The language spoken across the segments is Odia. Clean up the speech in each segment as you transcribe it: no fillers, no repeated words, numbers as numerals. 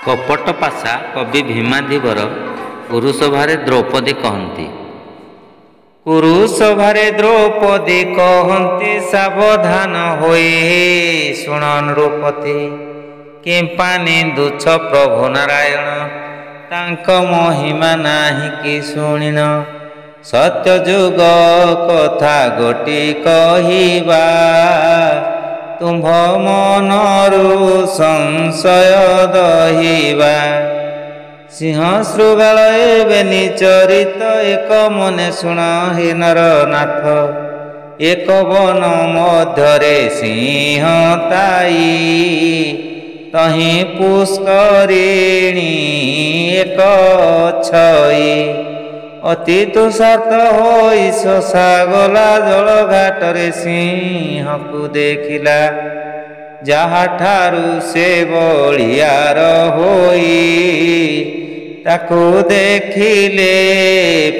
କପଟ ପାଶା କବି ଭୀମାଧିବର କୁରୁସଭାରେ ଦ୍ରୌପଦୀ କହନ୍ତି। କୁରୁସଭାରେ ଦ୍ରୌପଦୀ କହନ୍ତି ସାବଧାନ ହୋଇ ଶୁଣ ନୃପତି। କିମ୍ପା ନିନ୍ଦୁଛ ପ୍ରଭୁ ନାରାୟଣ ତାଙ୍କ ମହିମା ନାହିଁ କି ଶୁଣିନ। ସତ୍ୟଯୁଗ କଥା ଗୋଟି କହିବା ତୁମ୍ଭ ମନରୁ ସଂଶୟ ଦହିବା। ସିଂହ ଶୃଗାଳ ଏବେ ନିଚରିତ ଏକ ମନେ ଶୁଣ ହେ ନରନାଥ। ଏକ ବନ ମଧ୍ୟରେ ସିଂହ ତାଇ ତହିଁ ପୁଷ୍କରିଣୀ ଏକ ଛଇ। ଅତି ତୁଷାର୍ତ ହୋଇ ଶଶା ଗଲା ଜଳ ଘାଟରେ ସିଂହକୁ ଦେଖିଲା। ଯାହାଠାରୁ ସେ ବଳିୟାର ହୋଇ ତାକୁ ଦେଖିଲେ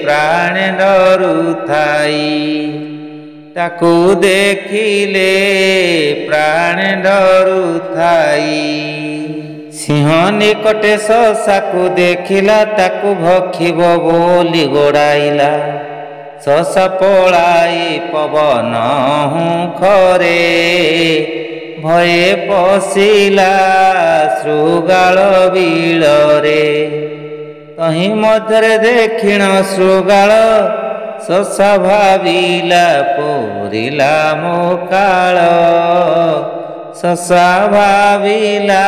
ପ୍ରାଣେ ଡରୁଥାଇ। ତାକୁ ଦେଖିଲେ ପ୍ରାଣେ ଡରୁଥାଇ। ସିଂହ ନିକଟେ ଶଶାକୁ ଦେଖିଲା ତାକୁ ଭକ୍ଷିବ ବୋଲି ଗୋଡ଼ାଇଲା। ଶଶା ପଳାଇ ପବନ ହୁଁଖରେ ଭୟେ ପଶିଲା ଶୃଗାଳ ବିଳରେ। ତହିଁ ମଧ୍ୟରେ ଦେଖିଣ ଶୃଗାଳ ଶଶା ଭାବିଲା ପୂରିଲା ମୋ କାଳ। ଶଶା ଭାବିଲା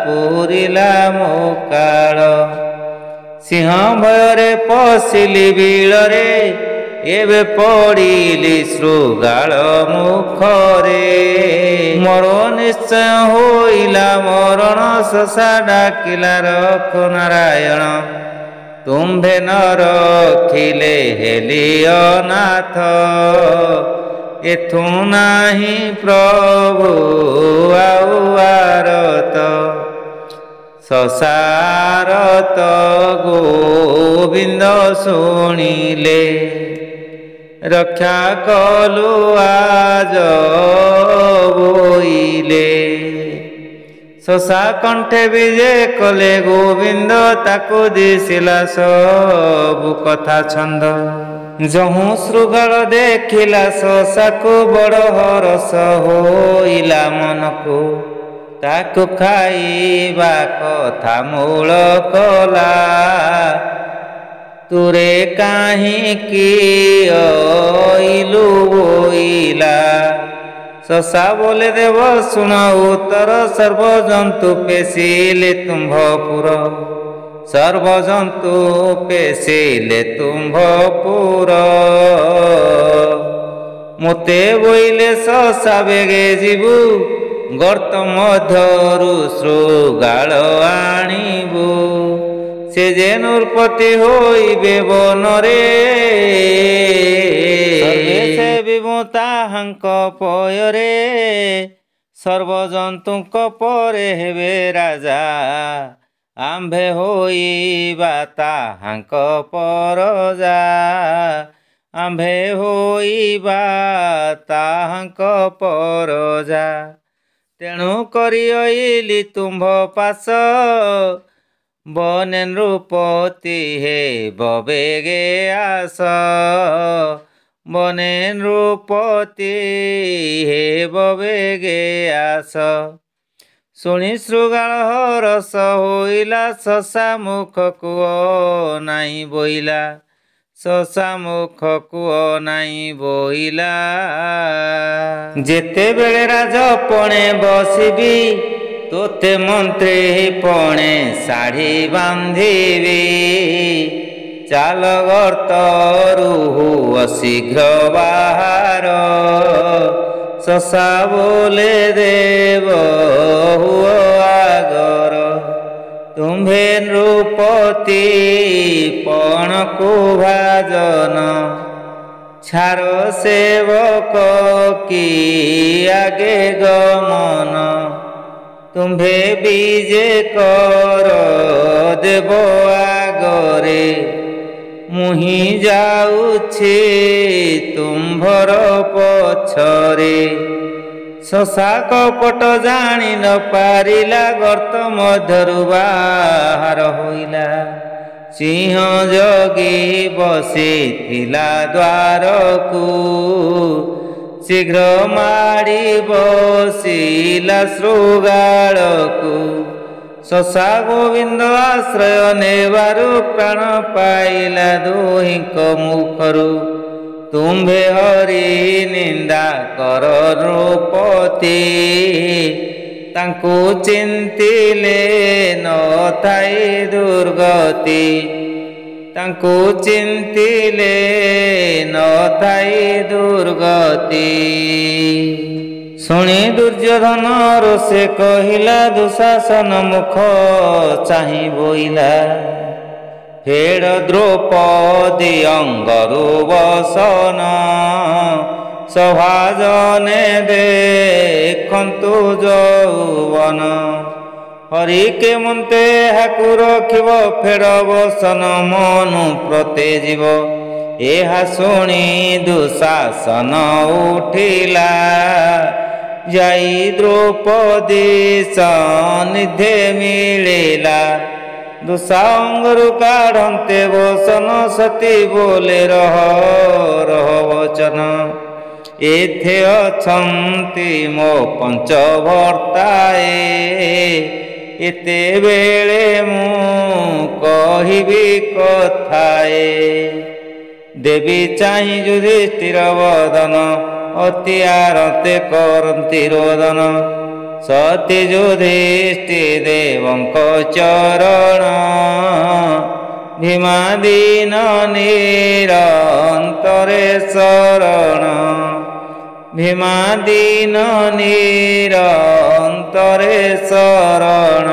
ପୂରିଲା ମୋ କାଳ। ସିଂହ ଭୟରେ ପଶିଲି ବିଳରେ ଏବେ ପଡ଼ିଲି ଶୃଗାଳ ମୁଖରେ। ମୋର ନିଶ୍ଚୟ ହୋଇଲା ମରଣ ଶଶା ଡାକିଲା ରଖ ନାରାୟଣ। ତୁମ୍ଭେ ନ ରଖିଲେ ହେଲିଅ ନାଥ। ଏଥୁ ନାହିଁ ପ୍ରଭୁ ଆଉ ଆରତ। ଶଶାରତ ଗୋବିନ୍ଦ ଶୁଣିଲେ ରକ୍ଷା କଲୁ ଆଜ ବୋଇଲେ। ଶଶା କଣ୍ଠେ ବିଜେ କଲେ ଗୋବିନ୍ଦ ତାକୁ ଦିଶିଲା ସବୁ କଥା ଛନ୍ଦ। ଯହୁଁ ଶୃଗାଳ ଦେଖିଲା ଶଶାକୁ ବଡ଼ ହରଷ ହୋଇଲା ମନକୁ। ତାକୁ ଖାଇବା କଥା ମୂଳ କଲା। ତୁରେ କାହିଁକି ଅଇଲୁ ବୋଇଲା। ଶଶା ବୋଲେ ଦେବ ଶୁଣ ଉତ୍ତର ସର୍ବଜନ୍ତୁ ପେଶିଲେ ତୁମ୍ଭପୁର। ସର୍ବଜନ୍ତୁ ପେଶିଲେ ତୁମ୍ଭପୁର। ମୋତେ ବୋଇଲେ ଶଶା ବେଗେ ଯିବୁ ଗର୍ତ୍ତ ମଧ୍ୟରୁ ଶୃଗାଳ ଆଣିବୁ। ସେ ଯେ ନୃପତି ହୋଇବେ ବନରେ ସେ ବିଭୁ ତାହାଙ୍କ ପୟରେ। ସର୍ବଜନ୍ତୁଙ୍କ ପରେ ହେବେ ରାଜା ଆମ୍ଭେ ହୋଇବା ତାହାଙ୍କ ପରଜା। ଆମ୍ଭେ ହୋଇବା ତାହାଙ୍କ ପରଜା। ତେଣୁ କରି ଅଇଲି ତୁମ୍ଭ ପାଶ ବନେ ନୃପତି ହେବ ବେଗେ ଆସ। ବନେ ନୃପତି ହେବ ବେଗେ ଆସ। ଶୁଣି ଶୃଗାଳ ହରଷ ହୋଇଲା ଶଶା ମୁଖକୁ ଅନାଇ ବୋଇଲା। ଶଶା ମୁଖକୁ ଅନାଇ ବୋଇଲା। ଯେତେବେଳେ ରାଜପଣେ ବସିବି ତୋତେ ମନ୍ତ୍ରୀ ପଣେ ଶାଢ଼ୀ ବାନ୍ଧିବି। ଚାଲ ଗର୍ତ୍ତରୁ ହୁଅ ଶୀଘ୍ର ବାହାର। ଶଶା ବୋଲେ ଦେବ ହୁଅ ଆଗର। ତୁମ୍ଭେ ନୃପତି ପଣକୁ ଭାଜନ। ଛାର ସେବକ କି ଆଗେ ଗମନ। ତୁମ୍ଭେ ବିଜେ କର ଦେବ ଆଗରେ। ମୁହିଁ ଯାଉଛି ତୁମ୍ଭର ପଛରେ। ଶଶା କପଟ ଜାଣି ନ ପାରିଲା, ଗର୍ତ୍ତ ମଧ୍ୟରୁ ବାହାର ହୋଇଲା। ସିଂହ ଜଗି ବସିଥିଲା ଦ୍ୱାରକୁ, ଶୀଘ୍ର ମାଡ଼ି ବସିଲା ଶୃଗାଳକୁ। ଶଶା ଗୋବିନ୍ଦ ଆଶ୍ରୟ ନେବାରୁ, ପ୍ରାଣ ପାଇଲା ଦୁହିଁଙ୍କ ମୁଖରୁ। ତୁମ୍ଭେ ହରି ନିନ୍ଦା କର ନୃପତି, ତାଙ୍କୁ ଚିନ୍ତିଲେ ନଥାଇ ଦୁର୍ଗତି। ତାଙ୍କୁ ଚିନ୍ତିଲେ ନଥାଇ ଦୁର୍ଗତି। ଶୁଣି ଦୁର୍ଯ୍ୟୋଧନ ରୋଷେ କହିଲା, ଦୁଃଶାସନ ମୁଖ ଚାହିଁ ବୋଇଲା। ଫେଡ଼ ଦ୍ରୌପଦୀ ଅଙ୍ଗରୁ ବସନ, ସଭାଜନେ ଦେଖନ୍ତୁ ଯୌବନ। ହରି କେମନ୍ତେ ଏହାକୁ ରଖିବ, ଫେଡ଼ ବସନ ମନୁ ପ୍ରତେ ଯିବ। ଏହା ଶୁଣି ଦୁଃଶାସନ ଉଠିଲା, ଯାଇ ଦ୍ରୌପଦୀ ସନ୍ନିଧେ ମିଳିଲା। ଦୁଃଶା ଅଙ୍ଗରୁ କାଢ଼ନ୍ତେ ବସନ, ସତୀ ବୋଲେ ରହ ରହ ବଚନ। ଏଥେ ଅଛନ୍ତି ମୋ ପଞ୍ଚଭର୍ତ୍ତାଏ, ଏତେବେଳେ ମୁଁ କହିବି କଥାଏ। ଦେବୀ ଚାହିଁ ଯୁଧିଷ୍ଠିର ବଦନ, ଅତି ଆରତେ କରନ୍ତି ରୋଦନ। ସତୀ ଯୁଧିଷ୍ଠି ଦେବଙ୍କ ଚରଣ, ଭୀମାଦୀନ ନିରନ୍ତରେ ଶରଣ। ଭୀମାଦୀନ ନିରନ୍ତରେ ଶରଣ।